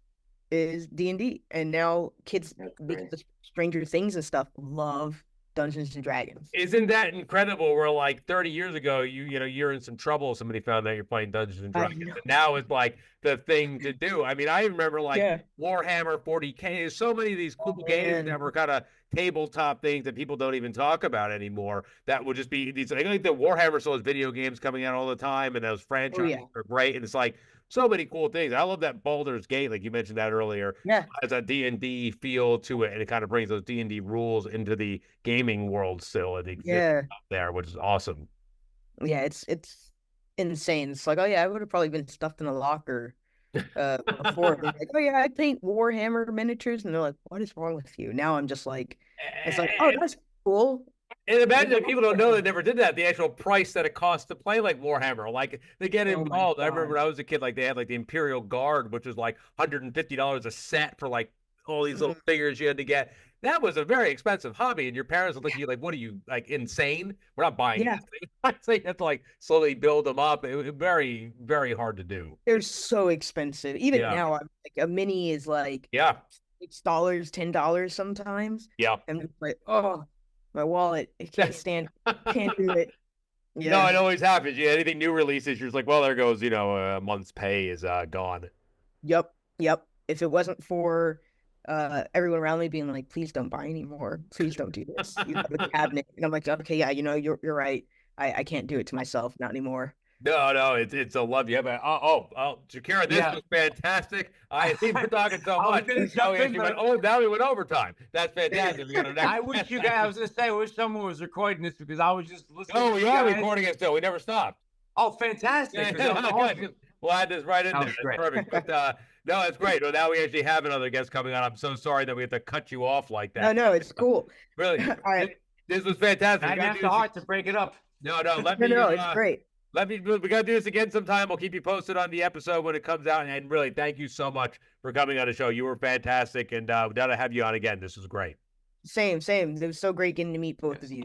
is D&D. And now kids, because of Stranger Things and stuff, love Dungeons and Dragons. Isn't that incredible? Where like 30 years ago, you're in some trouble. Somebody found out you're playing Dungeons and Dragons. And now it's like the thing to do. I mean, I remember like Warhammer 40K. There's so many of these cool games that were kind of tabletop things that people don't even talk about anymore. That would just be these. I think the Warhammer still has video games coming out all the time, and those franchises are great. And it's like so many cool things. I love that Baldur's Gate, like you mentioned that earlier. Yeah. Has a D&D feel to it, and it kind of brings those D&D rules into the gaming world still. It exists out there, which is awesome. Yeah, it's insane. It's like, oh yeah, I would have probably been stuffed in a locker before. Like, oh yeah, I paint Warhammer miniatures, and they're like, what is wrong with you? Now I'm just like, it's like, oh, that's cool. And imagine if people don't know they never did that, the actual price that it costs to play like Warhammer. Like they get involved. I remember when I was a kid, like they had like the Imperial Guard, which was like $150 a set for like all these little figures you had to get. That was a very expensive hobby, and your parents would look at you like, "What are you, like, insane? We're not buying these things." So you have to like slowly build them up. It was very, very hard to do. They're so expensive. Even now, like a mini is like $6, $10 sometimes. Yeah, and it's like, oh, my wallet, it can't do it. Yeah. No, it always happens. Yeah, anything new releases, you're just like, well, there goes, a month's pay is gone. Yep. If it wasn't for everyone around me being like, please don't buy anymore. Please don't do this. You have a cabinet. And I'm like, okay, yeah, you're right. I can't do it to myself, not anymore. No, it's a love you. But Shakira, this was fantastic. I think we're talking so much. Now we went overtime. That's fantastic. I wish you guys. I was gonna say, I wish someone was recording this because I was just listening. Oh, we are recording it still. We never stopped. Oh, fantastic! We'll add this right in there. That's perfect. But no, it's great. Well, now we actually have another guest coming on. I'm so sorry that we have to cut you off like that. No, it's cool. Really, all right. This was fantastic. I have the heart to break it up. No, it's great. We got to do this again sometime. We'll keep you posted on the episode when it comes out. And really, thank you so much for coming on the show. You were fantastic. And we got to have you on again. This was great. Same. It was so great getting to meet both of you.